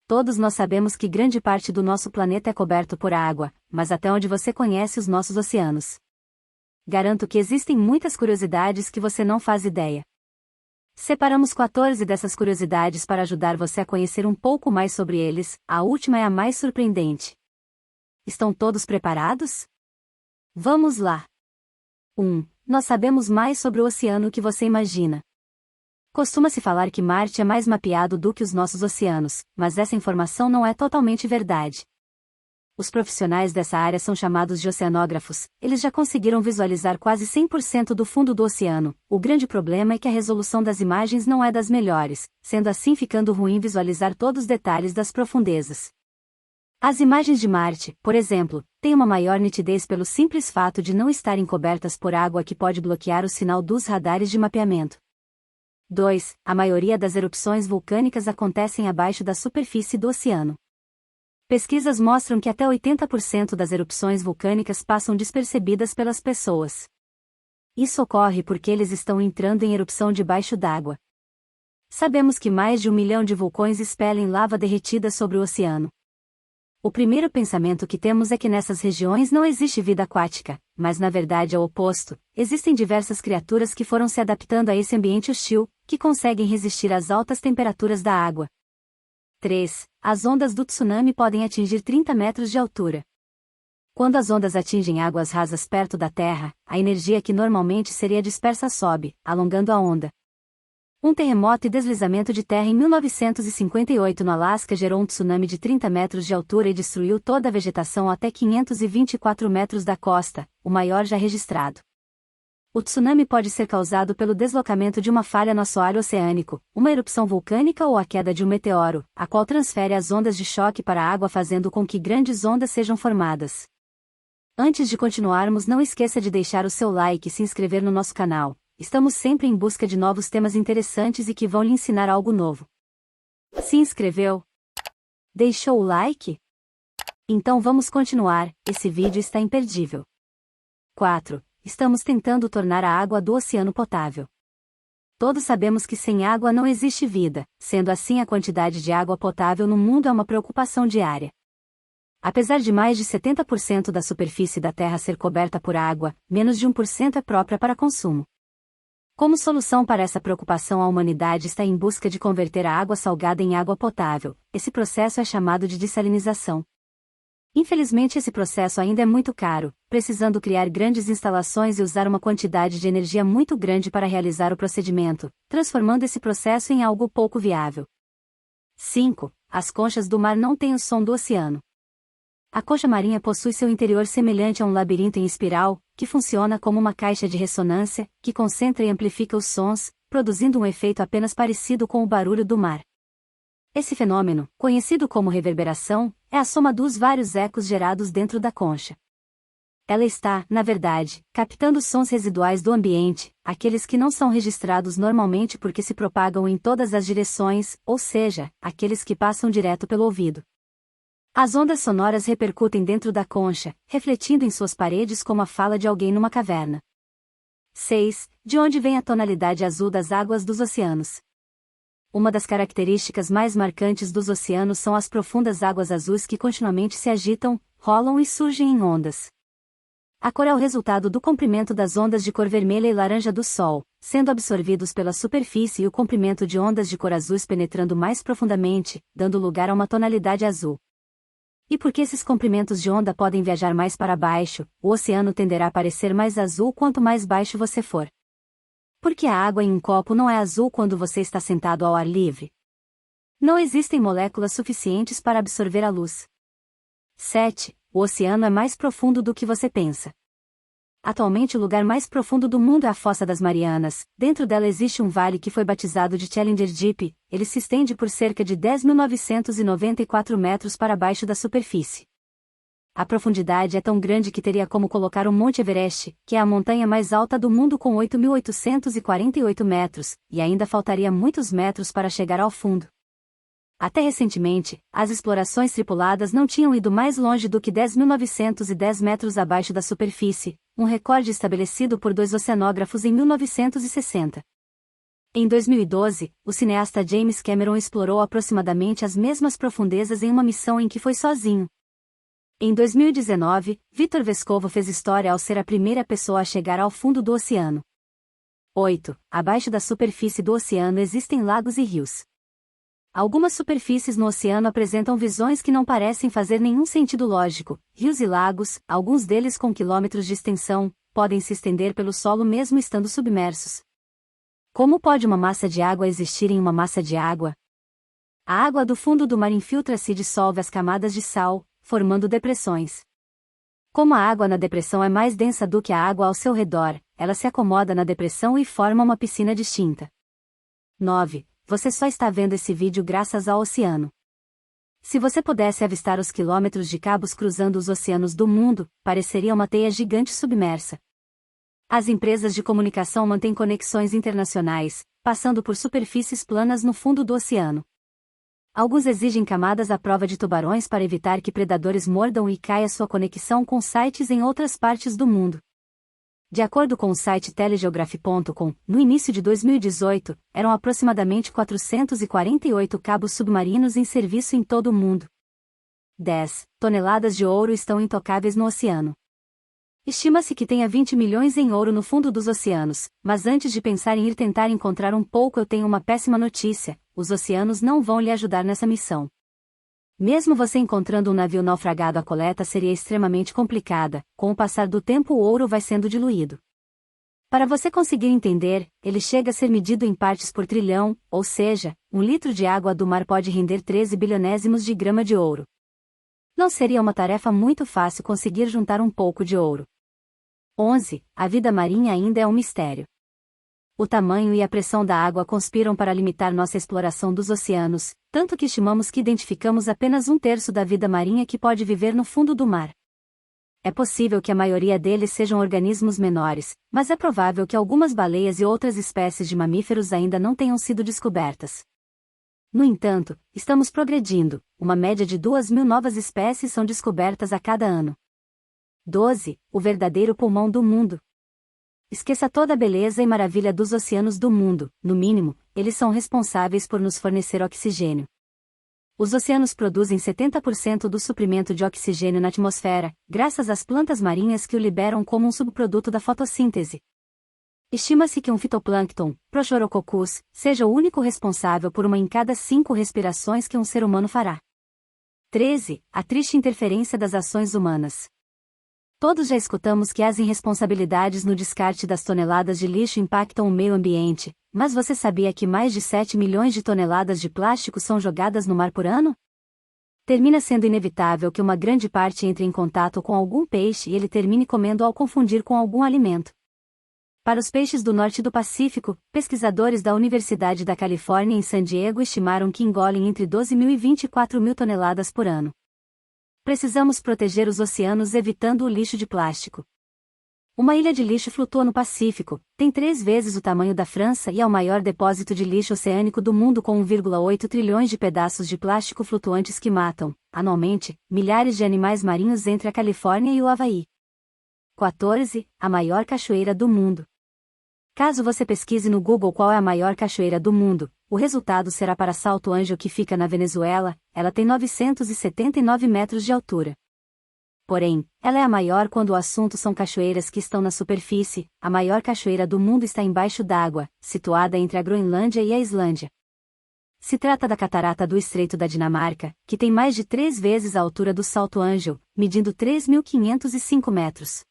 Todos nós sabemos que grande parte do nosso planeta é coberto por água, mas até onde você conhece os nossos oceanos? Garanto que existem muitas curiosidades que você não faz ideia. Separamos 14 dessas curiosidades para ajudar você a conhecer um pouco mais sobre eles, a última é a mais surpreendente. Estão todos preparados? Vamos lá! 1. Nós sabemos mais sobre o oceano que você imagina. Costuma-se falar que Marte é mais mapeado do que os nossos oceanos, mas essa informação não é totalmente verdade. Os profissionais dessa área são chamados de oceanógrafos, eles já conseguiram visualizar quase 100% do fundo do oceano. O grande problema é que a resolução das imagens não é das melhores, sendo assim ficando ruim visualizar todos os detalhes das profundezas. As imagens de Marte, por exemplo, têm uma maior nitidez pelo simples fato de não estarem cobertas por água que pode bloquear o sinal dos radares de mapeamento. 2. A maioria das erupções vulcânicas acontecem abaixo da superfície do oceano. Pesquisas mostram que até 80% das erupções vulcânicas passam despercebidas pelas pessoas. Isso ocorre porque eles estão entrando em erupção debaixo d'água. Sabemos que mais de 1 milhão de vulcões expelem lava derretida sobre o oceano. O primeiro pensamento que temos é que nessas regiões não existe vida aquática, mas na verdade é o oposto, existem diversas criaturas que foram se adaptando a esse ambiente hostil, que conseguem resistir às altas temperaturas da água. 3. As ondas do tsunami podem atingir 30 metros de altura. Quando as ondas atingem águas rasas perto da Terra, a energia que normalmente seria dispersa sobe, alongando a onda. Um terremoto e deslizamento de terra em 1958 no Alasca gerou um tsunami de 30 metros de altura e destruiu toda a vegetação até 524 metros da costa, o maior já registrado. O tsunami pode ser causado pelo deslocamento de uma falha no assoalho oceânico, uma erupção vulcânica ou a queda de um meteoro, a qual transfere as ondas de choque para a água fazendo com que grandes ondas sejam formadas. Antes de continuarmos, não esqueça de deixar o seu like e se inscrever no nosso canal. Estamos sempre em busca de novos temas interessantes e que vão lhe ensinar algo novo. Se inscreveu? Deixou o like? Então vamos continuar, esse vídeo está imperdível. 4. Estamos tentando tornar a água do oceano potável. Todos sabemos que sem água não existe vida, sendo assim a quantidade de água potável no mundo é uma preocupação diária. Apesar de mais de 70% da superfície da Terra ser coberta por água, menos de 1% é própria para consumo. Como solução para essa preocupação, a humanidade está em busca de converter a água salgada em água potável. Esse processo é chamado de dessalinização. Infelizmente, esse processo ainda é muito caro, precisando criar grandes instalações e usar uma quantidade de energia muito grande para realizar o procedimento, transformando esse processo em algo pouco viável. 5. As conchas do mar não têm o som do oceano. A concha marinha possui seu interior semelhante a um labirinto em espiral, que funciona como uma caixa de ressonância, que concentra e amplifica os sons, produzindo um efeito apenas parecido com o barulho do mar. Esse fenômeno, conhecido como reverberação, é a soma dos vários ecos gerados dentro da concha. Ela está, na verdade, captando sons residuais do ambiente, aqueles que não são registrados normalmente porque se propagam em todas as direções, ou seja, aqueles que passam direto pelo ouvido. As ondas sonoras repercutem dentro da concha, refletindo em suas paredes como a fala de alguém numa caverna. 6. De onde vem a tonalidade azul das águas dos oceanos? Uma das características mais marcantes dos oceanos são as profundas águas azuis que continuamente se agitam, rolam e surgem em ondas. A cor é o resultado do comprimento das ondas de cor vermelha e laranja do Sol, sendo absorvidos pela superfície e o comprimento de ondas de cor azuis penetrando mais profundamente, dando lugar a uma tonalidade azul. E porque esses comprimentos de onda podem viajar mais para baixo, o oceano tenderá a parecer mais azul quanto mais baixo você for. Porque a água em um copo não é azul quando você está sentado ao ar livre. Não existem moléculas suficientes para absorver a luz. 7. O oceano é mais profundo do que você pensa. Atualmente o lugar mais profundo do mundo é a Fossa das Marianas. Dentro dela existe um vale que foi batizado de Challenger Deep. Ele se estende por cerca de 10.994 metros para baixo da superfície. A profundidade é tão grande que teria como colocar o Monte Everest, que é a montanha mais alta do mundo com 8.848 metros, e ainda faltaria muitos metros para chegar ao fundo. Até recentemente, as explorações tripuladas não tinham ido mais longe do que 10.910 metros abaixo da superfície, um recorde estabelecido por 2 oceanógrafos em 1960. Em 2012, o cineasta James Cameron explorou aproximadamente as mesmas profundezas em uma missão em que foi sozinho. Em 2019, Vitor Vescovo fez história ao ser a primeira pessoa a chegar ao fundo do oceano. 8. Abaixo da superfície do oceano existem lagos e rios. Algumas superfícies no oceano apresentam visões que não parecem fazer nenhum sentido lógico. Rios e lagos, alguns deles com quilômetros de extensão, podem se estender pelo solo mesmo estando submersos. Como pode uma massa de água existir em uma massa de água? A água do fundo do mar infiltra-se e dissolve as camadas de sal, formando depressões. Como a água na depressão é mais densa do que a água ao seu redor, ela se acomoda na depressão e forma uma piscina distinta. 9. Você só está vendo esse vídeo graças ao oceano. Se você pudesse avistar os quilômetros de cabos cruzando os oceanos do mundo, pareceria uma teia gigante submersa. As empresas de comunicação mantêm conexões internacionais, passando por superfícies planas no fundo do oceano. Alguns exigem camadas à prova de tubarões para evitar que predadores mordam e caia sua conexão com sites em outras partes do mundo. De acordo com o site telegeography.com, no início de 2018, eram aproximadamente 448 cabos submarinos em serviço em todo o mundo. 10 toneladas de ouro estão intocáveis no oceano. Estima-se que tenha 20 milhões em ouro no fundo dos oceanos, mas antes de pensar em ir tentar encontrar um pouco, eu tenho uma péssima notícia: os oceanos não vão lhe ajudar nessa missão. Mesmo você encontrando um navio naufragado, a coleta seria extremamente complicada. Com o passar do tempo, o ouro vai sendo diluído. Para você conseguir entender, ele chega a ser medido em partes por trilhão, ou seja, 1 litro de água do mar pode render 13 bilionésimos de grama de ouro. Não seria uma tarefa muito fácil conseguir juntar um pouco de ouro. 11. A vida marinha ainda é um mistério. O tamanho e a pressão da água conspiram para limitar nossa exploração dos oceanos, tanto que estimamos que identificamos apenas 1/3 da vida marinha que pode viver no fundo do mar. É possível que a maioria deles sejam organismos menores, mas é provável que algumas baleias e outras espécies de mamíferos ainda não tenham sido descobertas. No entanto, estamos progredindo, uma média de 2.000 novas espécies são descobertas a cada ano. 12. O verdadeiro pulmão do mundo. Esqueça toda a beleza e maravilha dos oceanos do mundo, no mínimo, eles são responsáveis por nos fornecer oxigênio. Os oceanos produzem 70% do suprimento de oxigênio na atmosfera, graças às plantas marinhas que o liberam como um subproduto da fotossíntese. Estima-se que um fitoplâncton, Prochorococcus, seja o único responsável por 1 em cada 5 respirações que um ser humano fará. 13. A triste interferência das ações humanas. Todos já escutamos que as irresponsabilidades no descarte das toneladas de lixo impactam o meio ambiente, mas você sabia que mais de 7 milhões de toneladas de plástico são jogadas no mar por ano? Termina sendo inevitável que uma grande parte entre em contato com algum peixe e ele termine comendo ao confundir com algum alimento. Para os peixes do norte do Pacífico, pesquisadores da Universidade da Califórnia em San Diego estimaram que engolem entre 12.000 e 24.000 toneladas por ano. Precisamos proteger os oceanos evitando o lixo de plástico. Uma ilha de lixo flutua no Pacífico, tem 3 vezes o tamanho da França e é o maior depósito de lixo oceânico do mundo, com 1,8 trilhões de pedaços de plástico flutuantes que matam, anualmente, milhares de animais marinhos entre a Califórnia e o Havaí. 14. A maior cachoeira do mundo. Caso você pesquise no Google qual é a maior cachoeira do mundo, o resultado será para Salto Ángel, que fica na Venezuela. Ela tem 979 metros de altura. Porém, ela é a maior quando o assunto são cachoeiras que estão na superfície. A maior cachoeira do mundo está embaixo d'água, situada entre a Groenlândia e a Islândia. Se trata da Catarata do Estreito da Dinamarca, que tem mais de 3 vezes a altura do Salto Ángel, medindo 3.505 metros.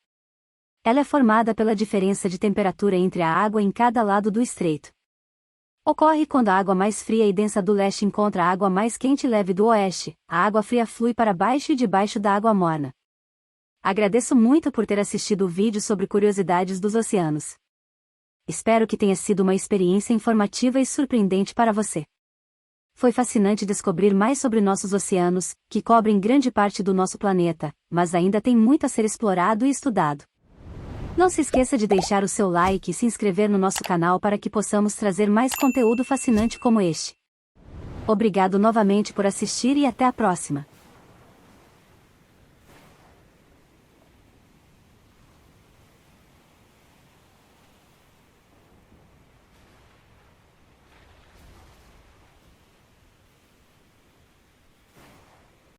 Ela é formada pela diferença de temperatura entre a água em cada lado do estreito. Ocorre quando a água mais fria e densa do leste encontra a água mais quente e leve do oeste. A água fria flui para baixo e debaixo da água morna. Agradeço muito por ter assistido o vídeo sobre curiosidades dos oceanos. Espero que tenha sido uma experiência informativa e surpreendente para você. Foi fascinante descobrir mais sobre nossos oceanos, que cobrem grande parte do nosso planeta, mas ainda tem muito a ser explorado e estudado. Não se esqueça de deixar o seu like e se inscrever no nosso canal para que possamos trazer mais conteúdo fascinante como este. Obrigado novamente por assistir e até a próxima.